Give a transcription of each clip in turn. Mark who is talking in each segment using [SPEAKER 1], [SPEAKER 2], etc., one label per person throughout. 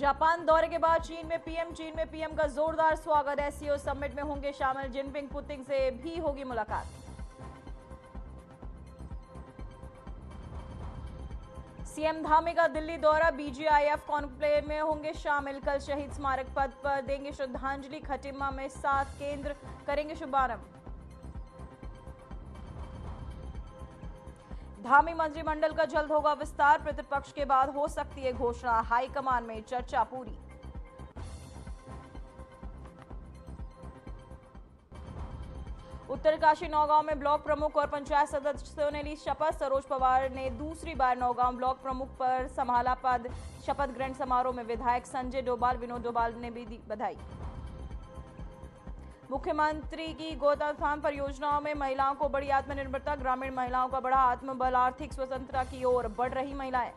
[SPEAKER 1] Japan दौरे के बाद चीन में पीएम का जोरदार स्वागत। एससीओ समिट में होंगे शामिल जिनपिंग, पुतिन से भी होगी मुलाकात। सीएम धामी का दिल्ली दौरा, बीजीआईएफ कॉन्क्लेव में होंगे शामिल। कल शहीद स्मारक पद पर देंगे श्रद्धांजलि। खटिमा में 7 केंद्र करेंगे शुभारंभ। धामी मंत्रिमंडल का जल्द होगा विस्तार, प्रतिपक्ष के बाद हो सकती है घोषणा। हाईकमान में चर्चा पूरी। उत्तरकाशी नौगांव में ब्लॉक प्रमुख और पंचायत सदस्यों ने ली शपथ। सरोज पवार ने दूसरी बार नौगांव ब्लॉक प्रमुख पर संभाला पद। शपथ ग्रहण समारोह में विधायक संजय डोभाल, विनोद डोभाल ने भी दी बधाई। मुख्यमंत्री की गोताखान परियोजनाओं में महिलाओं को बड़ी आत्मनिर्भरता, ग्रामीण महिलाओं का बड़ा आत्मबल, आर्थिक स्वतंत्रता की ओर बढ़ रही महिलाएं।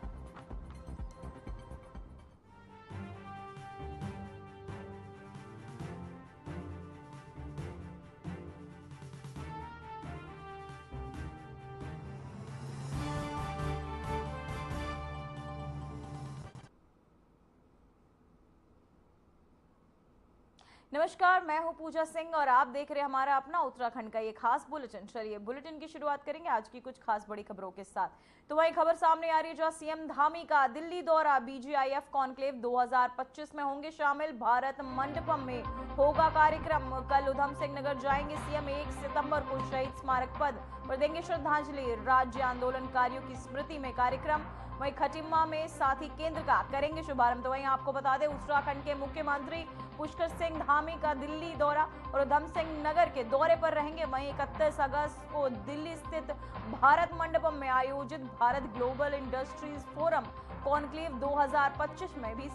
[SPEAKER 1] नमस्कार, मैं हूं पूजा सिंह और आप देख रहे हैं हमारा अपना उत्तराखंड का ये खास बुलेटिन। चलिए बुलेटिन की शुरुआत करेंगे आज की कुछ खास बड़ी खबरों के साथ। तो वही खबर सामने आ रही है जहां सीएम धामी का दिल्ली दौरा, बीजीआईएफ कॉन्क्लेव 2025 में होंगे शामिल। भारत मंडपम में होगा कार्यक्रम। कल उधम सिंह नगर जाएंगे सीएम। 1 सितंबर को शहीद स्मारक पद पर देंगे श्रद्धांजलि। राज्य आंदोलनकारियों की स्मृति में कार्यक्रम। वहीं खटिमा में 7 केंद्र का करेंगे शुभारंभ। तो वहीं आपको बता दें उत्तराखंड के मुख्यमंत्री पुष्कर सिंह धामी का दिल्ली दौरा और उधम सिंह नगर के दौरे पर रहेंगे। वहीं 31 अगस्त को दिल्ली स्थित भारत मंडपम में आयोजित Bharat global industries forum conclave 2025 में भी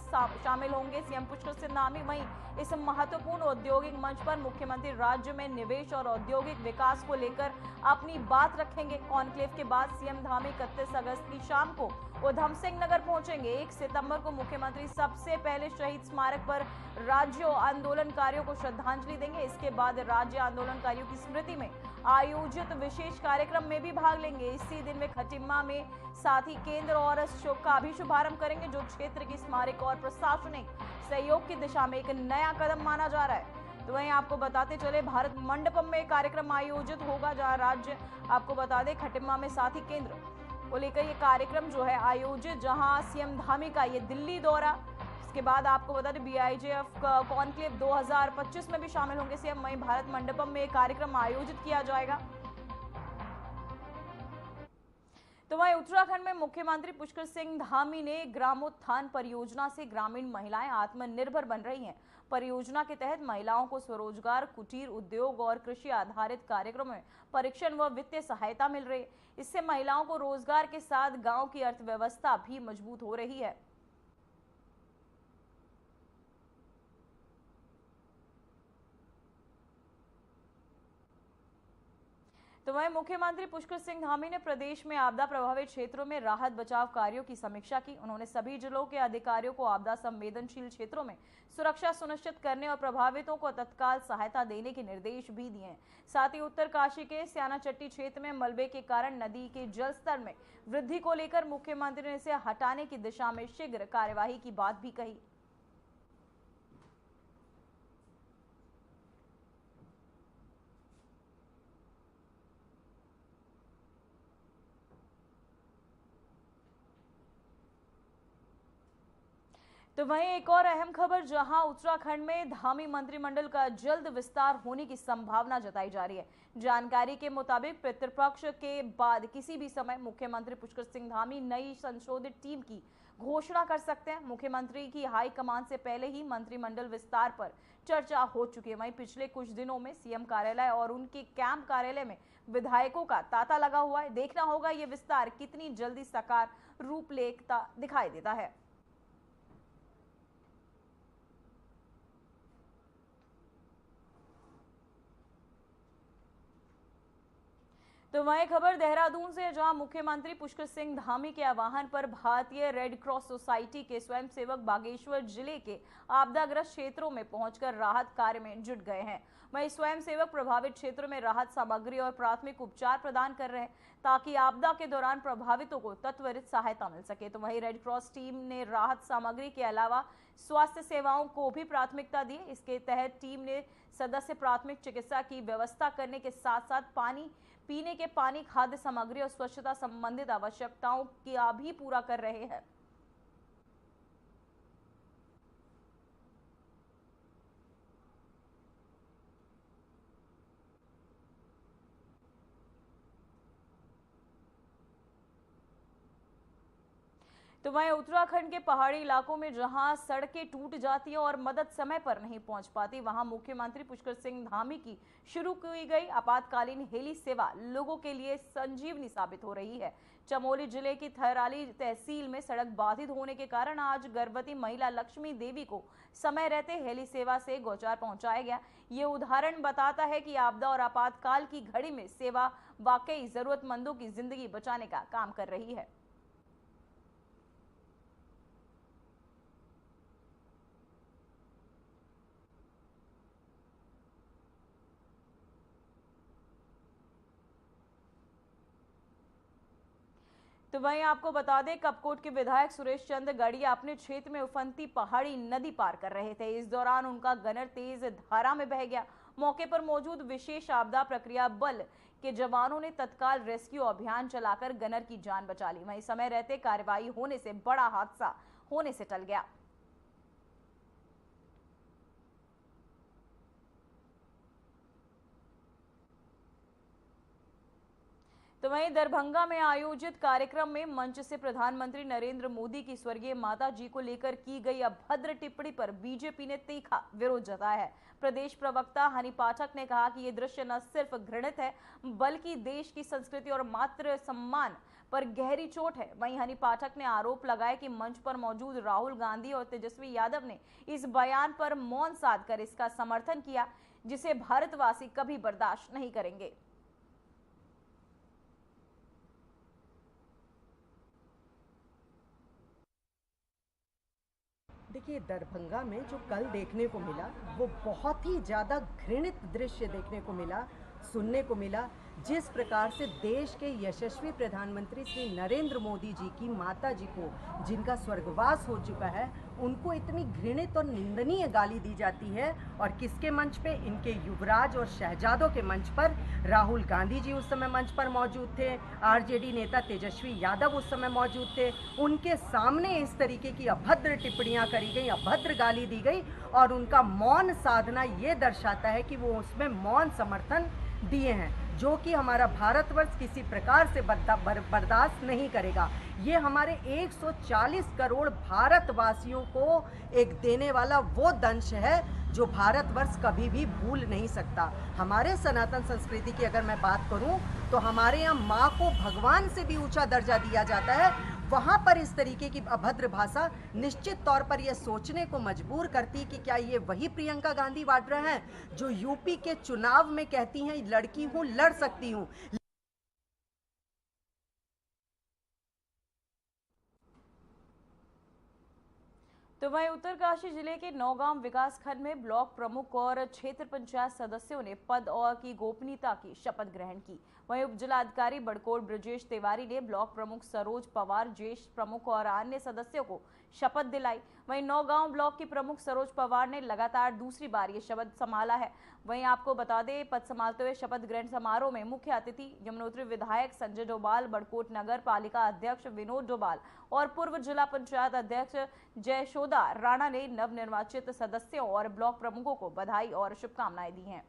[SPEAKER 1] शामिल होंगे सीएम पुष्कर सिंह धामी। वहीं इस महत्वपूर्ण औद्योगिक मंच पर मुख्यमंत्री राज्य में निवेश और औद्योगिक विकास को लेकर अपनी बात रखेंगे। कॉन्क्लेव के बाद सीएम धामी 31 अगस्त की शाम को उधम सिंह नगर पहुंचेंगे। 1 सितंबर को मुख्यमंत्री सबसे पहले शहीद स्मारक पर राज्य आंदोलनकारियों को श्रद्धांजलि देंगे। इसके बाद राज्य आंदोलनकारियों की स्मृति में आयोजित विशेष कार्यक्रम में भी भाग लेंगे। इसी दिन वे खटिमा में 7 केंद्र और का भी शुभारंभ करेंगे, जो क्षेत्र की स्मारक और प्रशासनिक सहयोग की दिशा में एक नया कदम माना जा रहा है। तो वहीं आपको बताते चले भारत मंडपम में कार्यक्रम आयोजित होगा, जहां राज्य आपको बता दें खटिमा में 7 केंद्र को लेकर ये कार्यक्रम जो है आयोजित, जहां सीएम धामी का ये दिल्ली दौरा, इसके बाद आपको बता दें बीआईजेएफ कॉन्क्लेव 2025 में भी शामिल होंगे सीएम। वहीं भारत मंडपम में कार्यक्रम आयोजित किया जाएगा। तो वहीं उत्तराखंड में मुख्यमंत्री पुष्कर सिंह धामी ने ग्रामोत्थान परियोजना से ग्रामीण महिलाएं आत्मनिर्भर बन रही हैं। परियोजना के तहत महिलाओं को स्वरोजगार, कुटीर उद्योग और कृषि आधारित कार्यक्रमों में परीक्षण व वित्तीय सहायता मिल रही है। इससे महिलाओं को रोजगार के साथ गांव की अर्थव्यवस्था भी मजबूत हो रही है। तो वहीं मुख्यमंत्री पुष्कर सिंह धामी ने प्रदेश में आपदा प्रभावित क्षेत्रों में राहत बचाव कार्यों की समीक्षा की। उन्होंने सभी जिलों के अधिकारियों को आपदा संवेदनशील क्षेत्रों में सुरक्षा सुनिश्चित करने और प्रभावितों को तत्काल सहायता देने के निर्देश भी दिए हैं। साथ ही उत्तरकाशी के स्यानाचट्टी क्षेत्र में मलबे के कारण नदी के जल स्तर में वृद्धि को लेकर मुख्यमंत्री ने इसे हटाने की दिशा में शीघ्र कार्यवाही की बात भी कही। तो वहीं एक और अहम खबर, जहां उत्तराखंड में धामी मंत्रिमंडल का जल्द विस्तार होने की संभावना जताई जा रही है। जानकारी के मुताबिक पितृपक्ष के बाद किसी भी समय मुख्यमंत्री पुष्कर सिंह धामी नई संशोधित टीम की घोषणा कर सकते हैं। मुख्यमंत्री की हाईकमान से पहले ही मंत्रिमंडल विस्तार पर चर्चा हो चुकी है। वहीं पिछले कुछ दिनों में सीएम कार्यालय और उनके कैंप कार्यालय में विधायकों का तांता लगा हुआ है। देखना होगा ये विस्तार कितनी जल्दी साकार रूप लेता दिखाई देता है। तो वहीं खबर देहरादून से, जहां मुख्यमंत्री पुष्कर सिंह धामी के आह्वान पर भारतीय रेड क्रॉस सोसाइटी के स्वयंसेवक बागेश्वर जिले के आपदाग्रस्त क्षेत्रों में पहुंचकर राहत कार्य में जुट गए हैं। वहीं स्वयंसेवक प्रभावित क्षेत्रों में राहत सामग्री और प्राथमिक उपचार प्रदान कर रहे हैं, ताकि आपदा के दौरान प्रभावितों को त्वरित सहायता मिल सके। तो वहीं रेड क्रॉस टीम ने राहत सामग्री के अलावा स्वास्थ्य सेवाओं को भी प्राथमिकता दी। इसके तहत टीम ने सदस्य प्राथमिक चिकित्सा की व्यवस्था करने के साथ साथ पानी पीने के पानी, खाद्य सामग्री और स्वच्छता संबंधित आवश्यकताओं का भी पूरा कर रहे हैं। तो वहीं उत्तराखंड के पहाड़ी इलाकों में जहां सड़कें टूट जाती हैं और मदद समय पर नहीं पहुंच पाती, वहां मुख्यमंत्री पुष्कर सिंह धामी की शुरू की गई आपातकालीन हेली सेवा लोगों के लिए संजीवनी साबित हो रही है। चमोली जिले की थराली तहसील में सड़क बाधित होने के कारण आज गर्भवती महिला लक्ष्मी देवी को समय रहते हेली सेवा से गौचार पहुंचाया गया। ये उदाहरण बताता है कि आपदा और आपातकाल की घड़ी में सेवा वाकई जरूरतमंदों की जिंदगी बचाने का काम कर रही है। तो वहीं आपको बता दें, कपकोट के विधायक सुरेश चंद्र गड़िया अपने क्षेत्र में उफनती पहाड़ी नदी पार कर रहे थे। इस दौरान उनका गनर तेज धारा में बह गया। मौके पर मौजूद विशेष आपदा प्रक्रिया बल के जवानों ने तत्काल रेस्क्यू अभियान चलाकर गनर की जान बचा ली। वहीं समय रहते कार्रवाई होने से बड़ा हादसा होने से टल गया। तो वहीं दरभंगा में आयोजित कार्यक्रम में मंच से प्रधानमंत्री नरेंद्र मोदी की स्वर्गीय माता जी को लेकर की गई अभद्र टिप्पणी पर बीजेपी ने तीखा विरोध जताया है। प्रदेश प्रवक्ता हनी पाठक ने कहा कि ये दृश्य न सिर्फ घृणित है बल्कि देश की संस्कृति और मातृ सम्मान पर गहरी चोट है। वहीं हनी पाठक ने आरोप लगाया कि मंच पर मौजूद राहुल गांधी और तेजस्वी यादव ने इस बयान पर मौन साध कर इसका समर्थन किया, जिसे भारतवासी कभी बर्दाश्त नहीं करेंगे।
[SPEAKER 2] देखिए, दरभंगा में जो कल देखने को मिला वो बहुत ही ज़्यादा घृणित दृश्य देखने को मिला, सुनने को मिला। जिस प्रकार से देश के यशस्वी प्रधानमंत्री श्री नरेंद्र मोदी जी की माता जी को, जिनका स्वर्गवास हो चुका है, उनको इतनी घृणित और निंदनीय गाली दी जाती है। और किसके मंच पे? इनके युवराज और शहजादों के मंच पर। राहुल गांधी जी उस समय मंच पर मौजूद थे, आरजेडी नेता तेजस्वी यादव उस समय मौजूद थे। उनके सामने इस तरीके की अभद्र टिप्पणियां करी गई, अभद्र गाली दी गई और उनका मौन साधना ये दर्शाता है कि वो उसमें मौन समर्थन दिए हैं, जो कि हमारा भारतवर्ष किसी प्रकार से बर्दाश्त नहीं करेगा। ये हमारे 140 करोड़ भारतवासियों को एक देने वाला वो दंश है जो भारतवर्ष कभी भी भूल नहीं सकता। हमारे सनातन संस्कृति की अगर मैं बात करूं तो हमारे यहाँ माँ को भगवान से भी ऊंचा दर्जा दिया जाता है। वहाँ पर इस तरीके की अभद्र भाषा निश्चित तौर पर यह सोचने को मजबूर करती कि क्या ये वही प्रियंका गांधी वाड्रा हैं जो यूपी के चुनाव में कहती हैं लड़की हूँ, लड़ सकती हूँ।
[SPEAKER 1] तो वहीं उत्तरकाशी जिले के नौगांव विकास खंड में ब्लॉक प्रमुख और क्षेत्र पंचायत सदस्यों ने पद और की गोपनीयता की शपथ ग्रहण की। वहीं उप जिलाधिकारी बड़कोट ब्रजेश तिवारी ने ब्लॉक प्रमुख सरोज पवार, ज्येष्ठ प्रमुख और अन्य सदस्यों को शपथ दिलाई। वहीं नौगांव ब्लॉक की प्रमुख सरोज पवार ने लगातार दूसरी बार ये शपथ संभाला है। वहीं आपको बता दें, पद संभालते हुए शपथ ग्रहण समारोह में मुख्य अतिथि यमुनोत्री विधायक संजय डोभाल, बड़कोट नगर पालिका अध्यक्ष विनोद डोभाल और पूर्व जिला पंचायत अध्यक्ष जयशोदा राणा ने नवनिर्वाचित सदस्यों और ब्लॉक प्रमुखों को बधाई और शुभकामनाएं दी हैं।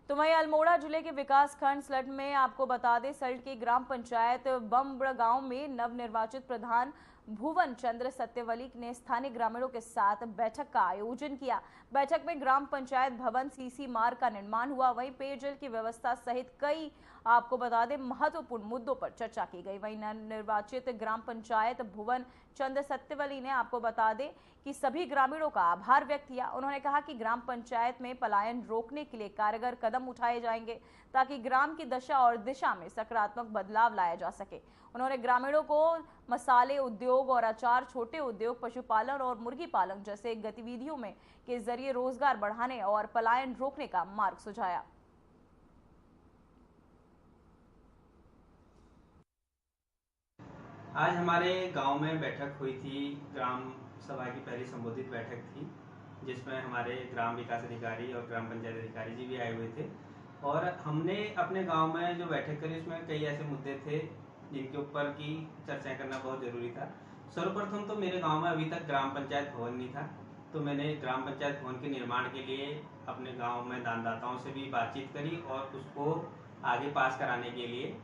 [SPEAKER 1] तो वहीं अल्मोड़ा जिले के विकास खंड सल्ट में आपको बता दें, सल्ट की ग्राम पंचायत बमबड़ गांव में नवनिर्वाचित प्रधान भुवन चंद्र सत्यवली ने स्थानीय ग्रामीणों के साथ बैठक का आयोजन किया। बैठक में ग्राम पंचायत भवन, सीसी मार्ग का निर्माण हुआ। वहीं पेयजल की व्यवस्था सहित कई आपको बता दें महत्वपूर्ण मुद्दों पर चर्चा की गई। वहीं नवनिर्वाचित ग्राम पंचायत भुवन चंद्र सत्यवली ने आपको बता दें कि सभी ग्रामीणों का आभार व्यक्त किया। उन्होंने कहा कि ग्राम पंचायत में पलायन रोकने के लिए कारगर कदम उठाए जाएंगे ताकि ग्राम की दशा और दिशा में सकारात्मक बदलाव लाया जा सके। उन्होंने ग्रामीणों को मसाले उद्योग और अचार, छोटे उद्योग, पशुपालन और मुर्गी पालन जैसे गतिविधियों में के जरिए रोजगार बढ़ाने और पलायन रोकने का मार्ग सुझाया।
[SPEAKER 3] आज हमारे गांव में बैठक हुई थी। ग्राम सभा की पहली संबोधित बैठक थी, जिसमें हमारे ग्राम विकास अधिकारी और ग्राम पंचायत अधिकारी जी भी आए हुए थे। और हमने अपने गांव में जो बैठक करी उसमें कई ऐसे मुद्दे थे जिनके ऊपर की चर्चाएं करना बहुत जरूरी था। सर्वप्रथम तो मेरे गांव में अभी तक ग्राम पंचायत भवन नहीं था, तो मैंने ग्राम पंचायत भवन के निर्माण के लिए अपने गांव में दानदाताओं से भी बातचीत करी और उसको आगे पास कराने के लिए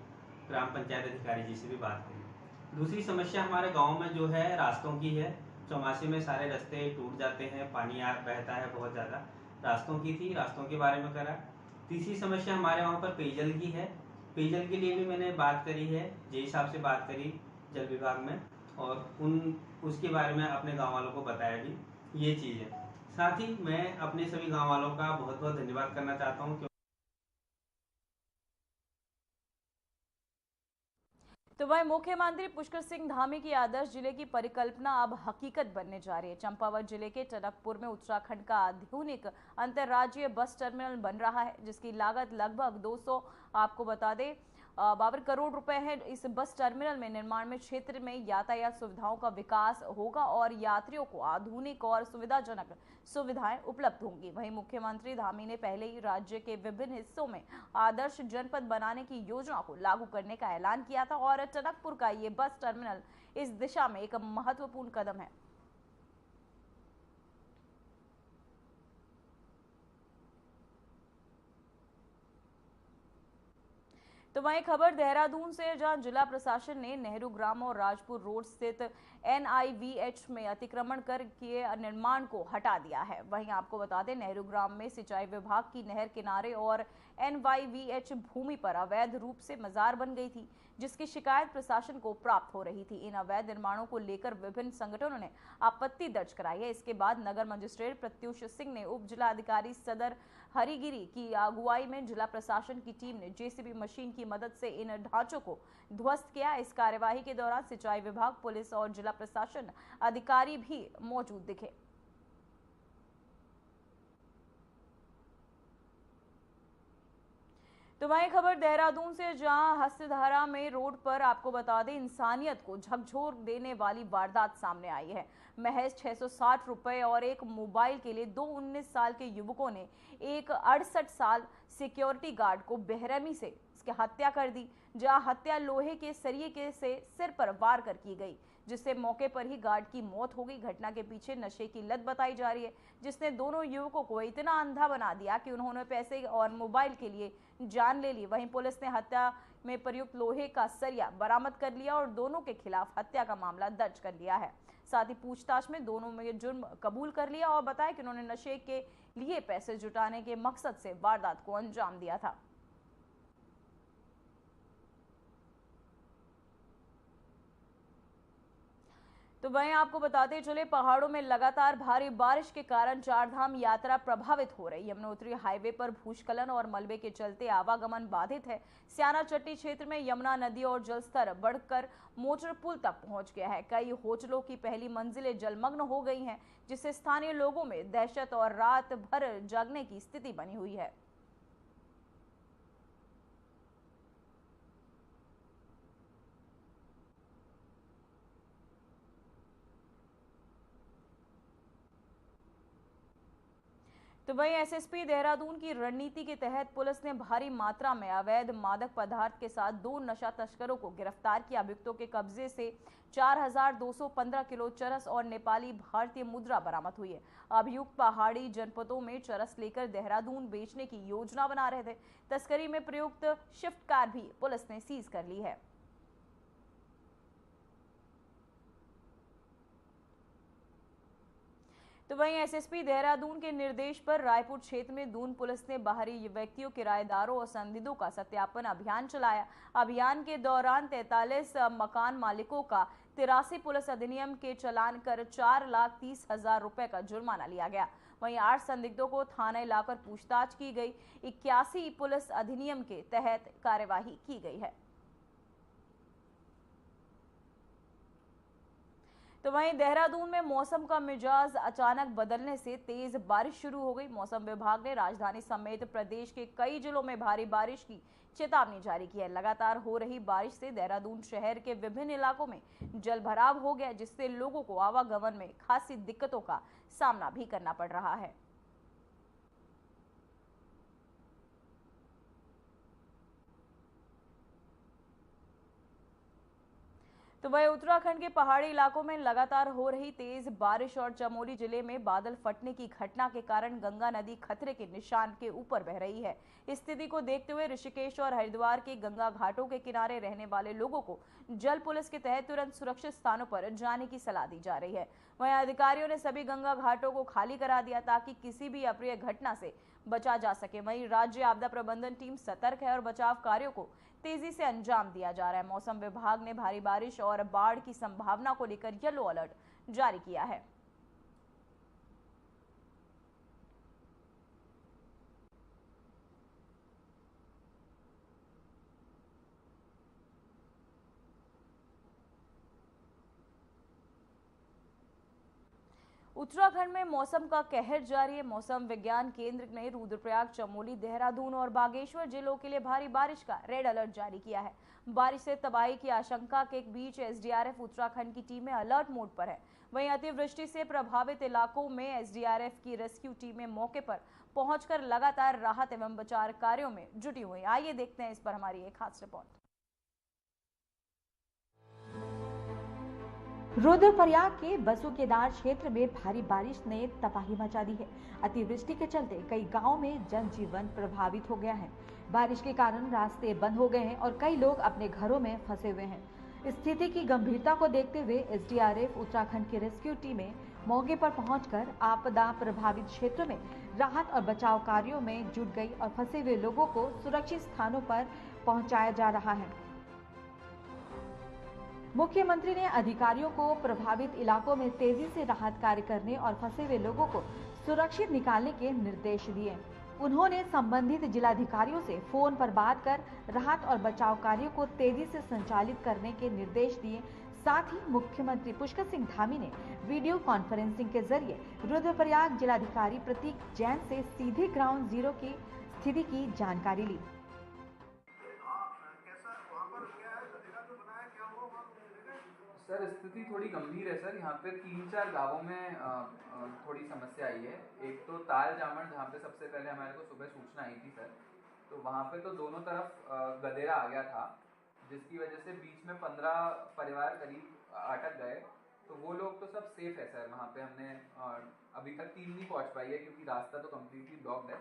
[SPEAKER 3] ग्राम पंचायत अधिकारी जी से भी बात करी। दूसरी समस्या हमारे गांव में जो है रास्तों की है। चौमासे में सारे रास्ते टूट जाते हैं, पानी बहता है बहुत ज़्यादा। रास्तों की थी, रास्तों के बारे में करा। तीसरी समस्या हमारे वहाँ पर पेयजल की है। पेयजल के लिए भी मैंने बात करी है, जेई साहब से बात करी जल विभाग में, और उसके बारे में अपने गाँव वालों को बताया भी। ये चीज़ है। साथ ही मैं अपने सभी गाँव वालों का बहुत बहुत धन्यवाद करना चाहता हूँ।
[SPEAKER 1] तो वहीं मुख्यमंत्री पुष्कर सिंह धामी की आदर्श जिले की परिकल्पना अब हकीकत बनने जा रही है। चंपावत जिले के टनकपुर में उत्तराखंड का आधुनिक अंतर्राज्यीय बस टर्मिनल बन रहा है, जिसकी लागत लगभग 200 आपको बता दें 52 करोड़ रुपए है। इस बस टर्मिनल में निर्माण में क्षेत्र में यातायात सुविधाओं का विकास होगा और यात्रियों को आधुनिक और सुविधाजनक सुविधाएं उपलब्ध होंगी। वहीं मुख्यमंत्री धामी ने पहले ही राज्य के विभिन्न हिस्सों में आदर्श जनपद बनाने की योजना को लागू करने का ऐलान किया था और टनकपुर का ये बस टर्मिनल इस दिशा में एक महत्वपूर्ण कदम है। तो वहीं खबर देहरादून से, जहां जिला प्रशासन ने नेहरू ग्राम और राजपुर रोड स्थित NIVH में अतिक्रमण कर किए निर्माण को हटा दिया है। वहीं आपको बता दें, नेहरू ग्राम में सिंचाई विभाग की नहर किनारे और NYVH भूमि पर अवैध रूप से मजार बन गई थी, जिसकी शिकायत प्रशासन को प्राप्त हो रही थी। इन अवैध निर्माणों को लेकर विभिन्न संगठनों ने आपत्ति दर्ज कराई है। इसके बाद नगर मजिस्ट्रेट प्रत्युष सिंह ने उप जिलाधिकारी सदर हरिगिरी की अगुवाई में जिला प्रशासन की टीम ने JCB मशीन की मदद से इन ढांचों को ध्वस्त किया। इस कार्यवाही के दौरान सिंचाई विभाग, पुलिस और जिला प्रशासन अधिकारी भी मौजूद दिखे। तो वहीं खबर देहरादून से, जहां हस्तधारा में रोड पर आपको बता दें इंसानियत को झकझोर देने वाली वारदात सामने आई है। महज 660 रुपए और एक मोबाइल के लिए दो 19 साल के युवकों ने एक 68 साल सिक्योरिटी गार्ड को बेरहमी से इसकी हत्या कर दी, जहां हत्या लोहे के सरिये के से सिर पर वार कर की गई, जिससे मौके पर ही गार्ड की मौत हो गई। घटना के पीछे नशे की लत बताई जा रही है, जिसने दोनों युवकों को इतना अंधा बना दिया कि उन्होंने पैसे और मोबाइल के लिए जान ले ली। वहीं पुलिस ने हत्या में प्रयुक्त लोहे का सरिया बरामद कर लिया और दोनों के खिलाफ हत्या का मामला दर्ज कर लिया है। साथ ही पूछताछ में दोनों में जुर्म कबूल कर लिया और बताया कि उन्होंने नशे के लिए पैसे जुटाने के मकसद से वारदात को अंजाम दिया था। तो वहीं आपको बताते चले, पहाड़ों में लगातार भारी बारिश के कारण चारधाम यात्रा प्रभावित हो रही है। यमुनोत्री हाईवे पर भूस्खलन और मलबे के चलते आवागमन बाधित है। स्याना चट्टी क्षेत्र में यमुना नदी और जलस्तर बढ़कर मोटर पुल तक पहुंच गया है। कई होटलों की पहली मंजिलें जलमग्न हो गई हैं, जिससे स्थानीय लोगों में दहशत और रात भर जागने की स्थिति बनी हुई है। तो वहीं SSP देहरादून की रणनीति के तहत पुलिस ने भारी मात्रा में अवैध मादक पदार्थ के साथ दो नशा तस्करों को गिरफ्तार किया। अभियुक्तों के कब्जे से 4215 किलो चरस और नेपाली भारतीय मुद्रा बरामद हुई है। अभियुक्त पहाड़ी जनपदों में चरस लेकर देहरादून बेचने की योजना बना रहे थे। तस्करी में प्रयुक्त शिफ्ट कार भी पुलिस ने सीज कर ली है। तो वहीं SSP देहरादून के निर्देश पर रायपुर क्षेत्र में दून पुलिस ने बाहरी व्यक्तियों, किराएदारों और संदिग्धों का सत्यापन अभियान चलाया। अभियान के दौरान 43 मकान मालिकों का 83 पुलिस अधिनियम के चालान कर 4,30,000 रुपए का जुर्माना लिया गया। वहीं 8 संदिग्धों को थाने लाकर पूछताछ की गई। 81 पुलिस अधिनियम के तहत कार्यवाही की गई है। तो वहीं देहरादून में मौसम का मिजाज अचानक बदलने से तेज बारिश शुरू हो गई। मौसम विभाग ने राजधानी समेत प्रदेश के कई जिलों में भारी बारिश की चेतावनी जारी की है। लगातार हो रही बारिश से देहरादून शहर के विभिन्न इलाकों में जल भराव हो गया, जिससे लोगों को आवागमन में खासी दिक्कतों का सामना भी करना पड़ रहा है। तो वहीं उत्तराखंड के पहाड़ी इलाकों में लगातार हो रही तेज बारिश और चमोली जिले में बादल फटने की घटना के कारण गंगा नदी खतरे के निशान के ऊपर बह रही है। इस स्थिति को देखते हुए ऋषिकेश और हरिद्वार के गंगा घाटों के किनारे रहने वाले लोगों को जल पुलिस के तहत तुरंत सुरक्षित स्थानों पर जाने की सलाह दी जा रही है। वहीं अधिकारियों ने सभी गंगा घाटों को खाली करा दिया ताकि किसी भी अप्रिय घटना से बचा जा सके। वहीं राज्य आपदा प्रबंधन टीम सतर्क है और बचाव कार्यों को तेजी से अंजाम दिया जा रहा है। मौसम विभाग ने भारी बारिश और बाढ़ की संभावना को लेकर येलो अलर्ट जारी किया है। उत्तराखंड में मौसम का कहर जारी है। मौसम विज्ञान केंद्र ने रुद्रप्रयाग, चमोली, देहरादून और बागेश्वर जिलों के लिए भारी बारिश का रेड अलर्ट जारी किया है। बारिश से तबाही की आशंका के बीच एसडीआरएफ उत्तराखंड की टीमें अलर्ट मोड पर है। वहीं अतिवृष्टि से प्रभावित इलाकों में एसडीआरएफ की रेस्क्यू टीमें मौके पर पहुंचकर लगातार राहत एवं बचाव कार्यों में जुटी हुई। आइए देखते हैं इस पर हमारी एक खास रिपोर्ट।
[SPEAKER 4] रुद्रप्रयाग के बसु केदार क्षेत्र में भारी बारिश ने तबाही मचा दी है। अतिवृष्टि के चलते कई गांवों में जनजीवन प्रभावित हो गया है। बारिश के कारण रास्ते बंद हो गए हैं और कई लोग अपने घरों में फंसे हुए हैं। स्थिति की गंभीरता को देखते हुए एसडीआरएफ उत्तराखंड की रेस्क्यू टीमें मौके पर पहुंचकर आपदा प्रभावित क्षेत्रों में राहत और बचाव कार्यों में जुट गई और फंसे हुए लोगों को सुरक्षित स्थानों पर पहुंचाया जा रहा है। मुख्यमंत्री ने अधिकारियों को प्रभावित इलाकों में तेजी से राहत कार्य करने और फंसे हुए लोगों को सुरक्षित निकालने के निर्देश दिए। उन्होंने संबंधित जिलाधिकारियों से फोन पर बात कर राहत और बचाव कार्यों को तेजी से संचालित करने के निर्देश दिए। साथ ही मुख्यमंत्री पुष्कर सिंह धामी ने वीडियो कॉन्फ्रेंसिंग के जरिए रुद्रप्रयाग जिलाधिकारी प्रतीक जैन से सीधे ग्राउंड जीरो की स्थिति की जानकारी ली।
[SPEAKER 5] सर, स्थिति थोड़ी गंभीर है सर। यहाँ पे 3-4 गांवों में थोड़ी समस्या आई है। एक तो ताल जामन, जहाँ पे सबसे पहले हमारे को सुबह सूचना आई थी सर, तो वहाँ पे तो दोनों तरफ गदेरा आ गया था, जिसकी वजह से बीच में 15 परिवार करीब अटक गए। तो वो लोग तो सब सेफ है सर। वहाँ पे हमने अभी तक टीम नहीं पहुँच पाई है क्योंकि रास्ता तो कम्प्लीटली ब्लॉक्ड है,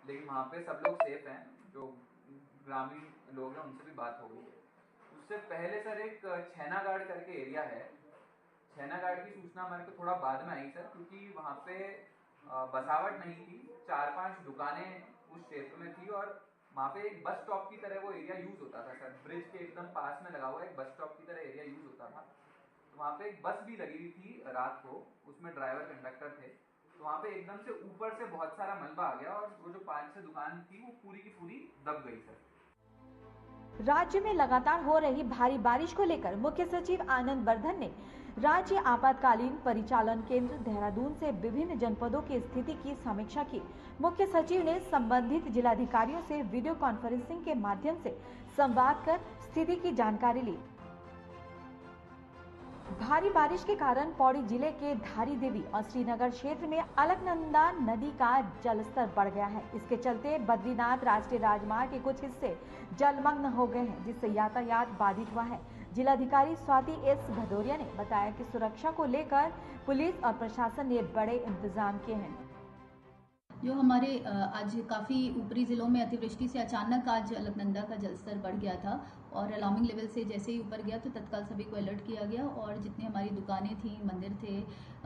[SPEAKER 5] लेकिन वहाँ पे सब लोग सेफ हैं। जो ग्रामीण लोग हैं उनसे भी बात हो गई है। उससे पहले सर एक छैनागाड़ करके एरिया है। छैनागाड़ की सूचना हमारे को थोड़ा बाद में आई सर, क्योंकि वहाँ पे बसावट नहीं थी। 4-5 दुकानें उस क्षेत्र में थी और वहाँ पे एक बस स्टॉप की तरह वो एरिया यूज होता था सर। ब्रिज के एकदम पास में लगा हुआ एक बस स्टॉप की तरह एरिया यूज होता था। तो वहाँ पे एक बस भी लगी हुई थी रात को, उसमें ड्राइवर कंडक्टर थे। तो वहाँ पे एकदम से ऊपर से बहुत सारा मलबा आ गया और वो जो 5-6 दुकान थी वो पूरी की पूरी दब गई सर।
[SPEAKER 4] राज्य में लगातार हो रही भारी बारिश को लेकर मुख्य सचिव आनंद वर्धन ने राज्य आपातकालीन परिचालन केंद्र देहरादून से विभिन्न जनपदों की स्थिति की समीक्षा की। मुख्य सचिव ने संबंधित जिलाधिकारियों से वीडियो कॉन्फ्रेंसिंग के माध्यम से संवाद कर स्थिति की जानकारी ली। भारी बारिश के कारण पौड़ी जिले के धारी देवी और श्रीनगर क्षेत्र में अलकनंदा नदी का जलस्तर बढ़ गया है। इसके चलते बद्रीनाथ राष्ट्रीय राजमार्ग के कुछ हिस्से जलमग्न हो गए हैं, जिससे यातायात बाधित हुआ है। जिलाधिकारी स्वाति एस भदौरिया ने बताया कि सुरक्षा को लेकर पुलिस और प्रशासन ने बड़े इंतजाम किए हैं।
[SPEAKER 6] जो हमारे आज काफ़ी ऊपरी ज़िलों में अतिवृष्टि से अचानक आज अलकनंदा का जलस्तर बढ़ गया था और अलार्मिंग लेवल से जैसे ही ऊपर गया तो तत्काल सभी को अलर्ट किया गया और जितनी हमारी दुकानें थी, मंदिर थे,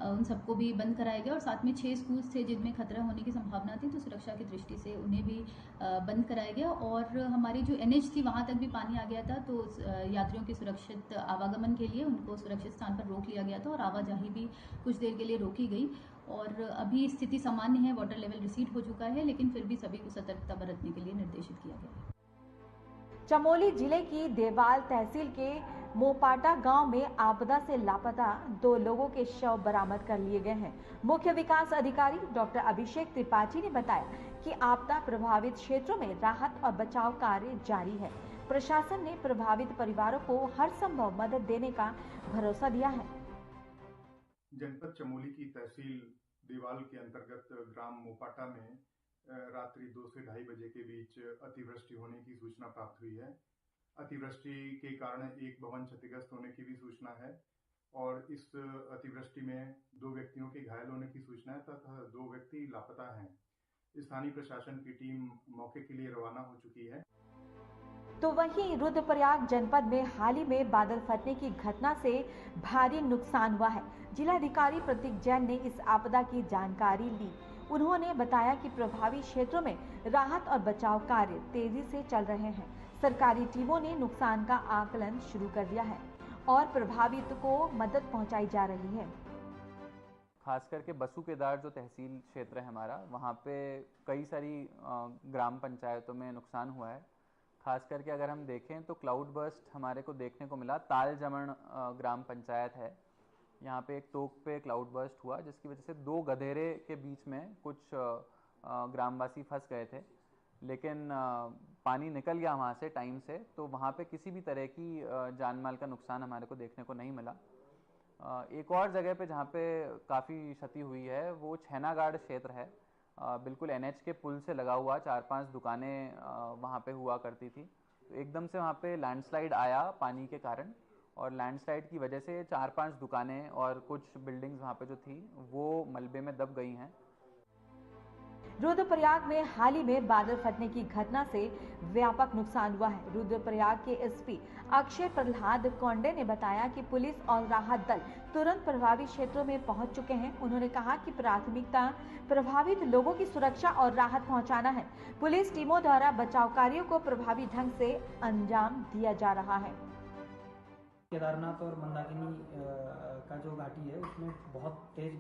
[SPEAKER 6] उन सबको भी बंद कराया गया और साथ में 6 स्कूल्स थे जिनमें खतरा होने की संभावना थी, तो सुरक्षा की दृष्टि से उन्हें भी बंद कराया गया। और हमारी जो NH थी वहाँ तक भी पानी आ गया था, तो यात्रियों के सुरक्षित आवागमन के लिए उनको सुरक्षित स्थान पर रोक लिया गया था और आवाजाही भी कुछ देर के लिए रोकी गई। और अभी स्थिति सामान्य है, वाटर लेवल रिसीड हो चुका है, लेकिन फिर भी सभी को सतर्कता बरतने के लिए निर्देशित किया गया है।
[SPEAKER 4] चमोली जिले की देवाल तहसील के मोपाटा गांव में आपदा से लापता 2 लोगों के शव बरामद कर लिए गए हैं। मुख्य विकास अधिकारी डॉक्टर अभिषेक त्रिपाठी ने बताया कि आपदा प्रभावित क्षेत्रों में राहत और बचाव कार्य जारी है। प्रशासन ने प्रभावित परिवारों को हर संभव मदद देने का भरोसा दिया है।
[SPEAKER 7] जनपद चमोली की तहसील देवाल के अंतर्गत ग्राम मोपाटा में रात्रि 2 से 2:30 बजे के बीच अतिवृष्टि होने की सूचना प्राप्त हुई है। अतिवृष्टि के कारण एक भवन क्षतिग्रस्त होने की भी सूचना है और इस अतिवृष्टि में 2 व्यक्तियों के घायल होने की सूचना है तथा 2 व्यक्ति लापता हैं। स्थानीय प्रशासन की टीम मौके के लिए रवाना हो चुकी है।
[SPEAKER 4] तो वहीं रुद्रप्रयाग जनपद में हाल ही में बादल फटने की घटना से भारी नुकसान हुआ है। जिलाधिकारी प्रतीक जैन ने इस आपदा की जानकारी ली। उन्होंने बताया कि प्रभावित क्षेत्रों में राहत और बचाव कार्य तेजी से चल रहे हैं। सरकारी टीमों ने नुकसान का आकलन शुरू कर दिया है और प्रभावित को मदद पहुंचाई जा रही है।
[SPEAKER 5] खास करके बसु केदार जो तहसील क्षेत्र है हमारा, वहाँ पे कई सारी ग्राम पंचायतों में नुकसान हुआ है। खास करके अगर हम देखें तो क्लाउड बर्स्ट हमारे को देखने को मिला। ताल जमण ग्राम पंचायत है, यहाँ पे एक तोक पे क्लाउड बर्स्ट हुआ जिसकी वजह से 2 गधेरे के बीच में कुछ ग्रामवासी फंस गए थे, लेकिन पानी निकल गया वहाँ से टाइम से, तो वहाँ पे किसी भी तरह की जान माल का नुकसान हमारे को देखने को नहीं मिला। एक और जगह पे जहाँ पे काफ़ी क्षति हुई है वो छैनागाड़ क्षेत्र है। बिल्कुल NH के पुल से लगा हुआ 4-5 दुकानें वहाँ पे हुआ करती थी। तो एकदम से वहाँ पे लैंडस्लाइड आया पानी के कारण, और लैंडस्लाइड की वजह से 4-5 दुकानें और कुछ बिल्डिंग्स वहाँ पे जो थी वो मलबे में दब गई हैं।
[SPEAKER 4] रुद्रप्रयाग में हाल ही में बादल फटने की घटना से व्यापक नुकसान हुआ है। रुद्रप्रयाग के एसपी अक्षय प्रहलाद कोंडे ने बताया कि पुलिस और राहत दल तुरंत प्रभावित क्षेत्रों में पहुंच चुके हैं। उन्होंने कहा कि प्राथमिकता प्रभावित लोगों की सुरक्षा और राहत पहुंचाना है। पुलिस टीमों द्वारा बचाव कार्यों को प्रभावी ढंग से अंजाम दिया जा रहा है।
[SPEAKER 8] केदारनाथ और मंदाकिनी का जो घाटी है उसमें बहुत तेज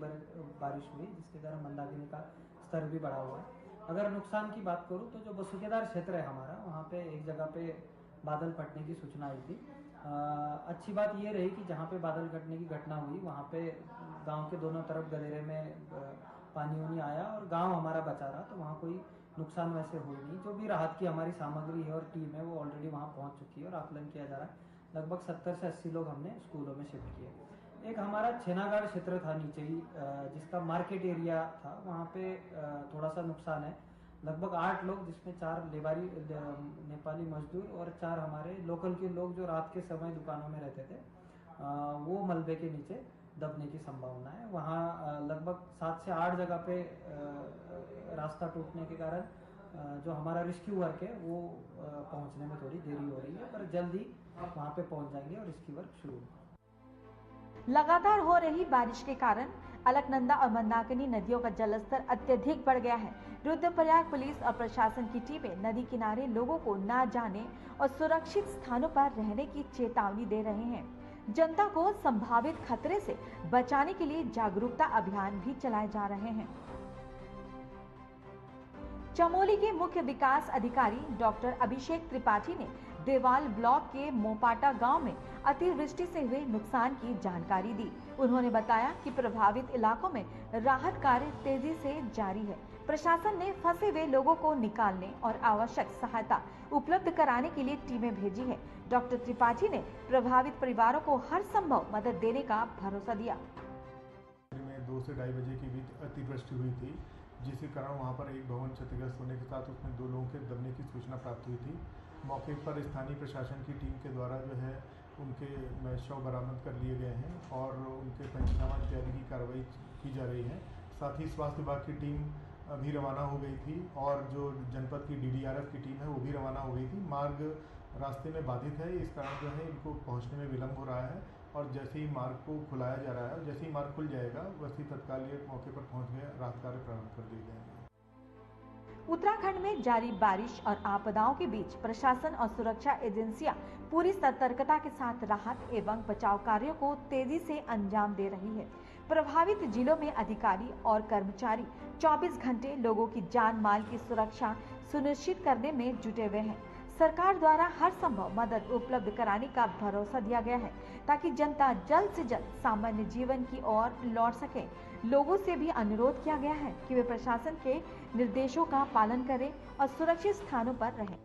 [SPEAKER 8] बारिश हुई, जिसके कारण मंदाकिनी का स्तर भी बढ़ा हुआ है। अगर नुकसान की बात करूं तो जो बसुकेदार क्षेत्र है हमारा, वहाँ पे एक जगह पे बादल फटने की सूचना आई थी। अच्छी बात ये रही कि जहाँ पे बादल फटने की घटना हुई वहाँ पे गांव के दोनों तरफ गलेरे में पानी आया और गांव हमारा बचा रहा, तो वहाँ कोई नुकसान वैसे हुई नहीं। जो भी राहत की हमारी सामग्री है और टीम है वो ऑलरेडी वहाँ पहुँच चुकी है और आकलन किया जा रहा है। लगभग 70 से 80 लोग हमने स्कूलों में शिफ्ट किए। एक हमारा छैनागाड़ क्षेत्र था नीचे ही, जिसका मार्केट एरिया था, वहाँ पे थोड़ा सा नुकसान है। लगभग 8 लोग, जिसमें 4 लेबारी नेपाली मजदूर और 4 हमारे लोकल के लोग जो रात के समय दुकानों में रहते थे, वो मलबे के नीचे दबने की संभावना है। वहाँ लगभग 7 से 8 जगह पे रास्ता टूटने के कारण जो हमारा रेस्क्यू वर्क है वो पहुँचने में थोड़ी देरी हो रही है, पर जल्दी वहाँ पे पहुँच जाएंगे और रेस्क्यू वर्क शुरू होगा।
[SPEAKER 4] लगातार हो रही बारिश के कारण अलकनंदा और मंदाकिनी नदियों का जलस्तर अत्यधिक बढ़ गया है। रुद्रप्रयाग पुलिस और प्रशासन की टीमें नदी किनारे लोगों को न जाने और सुरक्षित स्थानों पर रहने की चेतावनी दे रहे हैं। जनता को संभावित खतरे से बचाने के लिए जागरूकता अभियान भी चलाए जा रहे हैं। चमोली के मुख्य विकास अधिकारी डॉक्टर अभिषेक त्रिपाठी ने देवाल ब्लॉक के मोपाटा गांव में अतिवृष्टि से हुए नुकसान की जानकारी दी। उन्होंने बताया कि प्रभावित इलाकों में राहत कार्य तेजी से जारी है। प्रशासन ने फंसे हुए लोगों को निकालने और आवश्यक सहायता उपलब्ध कराने के लिए टीमें भेजी है। डॉक्टर त्रिपाठी ने प्रभावित परिवारों को हर संभव मदद देने का भरोसा दिया।
[SPEAKER 7] 2 से 2:30 बजे के बीच अतिवृष्टि हुई थी, जिसके कारण वहां पर एक भवन क्षतिग्रस्त होने के साथ उसमें 2 लोगों के दबने की सूचना प्राप्त हुई थी। मौके पर स्थानीय प्रशासन की टीम के द्वारा जो है उनके शव बरामद कर लिए गए हैं और उनके पंचनामा इत्यादि की कार्रवाई की जा रही है। साथ ही स्वास्थ्य विभाग की टीम भी रवाना हो गई थी और जो जनपद की DDRF की टीम है वो भी रवाना हो गई थी। मार्ग रास्ते में बाधित है, इस कारण जो है इनको पहुँचने में विलम्ब हो रहा है और जैसे ही मार्ग को खुलाया जा रहा है और जैसे ही मार्ग खुल जाएगा वैसे ही तत्काल ये मौके पर पहुँच गए राहत कार्य प्रारंभ कर दिए जाएंगे।
[SPEAKER 4] उत्तराखंड में जारी बारिश और आपदाओं के बीच प्रशासन और सुरक्षा एजेंसियां पूरी सतर्कता के साथ राहत एवं बचाव कार्यों को तेजी से अंजाम दे रही है। प्रभावित जिलों में अधिकारी और कर्मचारी 24 घंटे लोगों की जान माल की सुरक्षा सुनिश्चित करने में जुटे हुए हैं। सरकार द्वारा हर संभव मदद उपलब्ध कराने का भरोसा दिया गया है ताकि जनता जल्द से जल्द सामान्य जीवन की ओर लौट सके। लोगों से भी अनुरोध किया गया है कि वे प्रशासन के निर्देशों का पालन करें और सुरक्षित स्थानों पर रहें।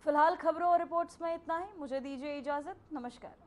[SPEAKER 1] फिलहाल खबरों और रिपोर्ट्स में इतना ही। मुझे दीजिए इजाजत। नमस्कार।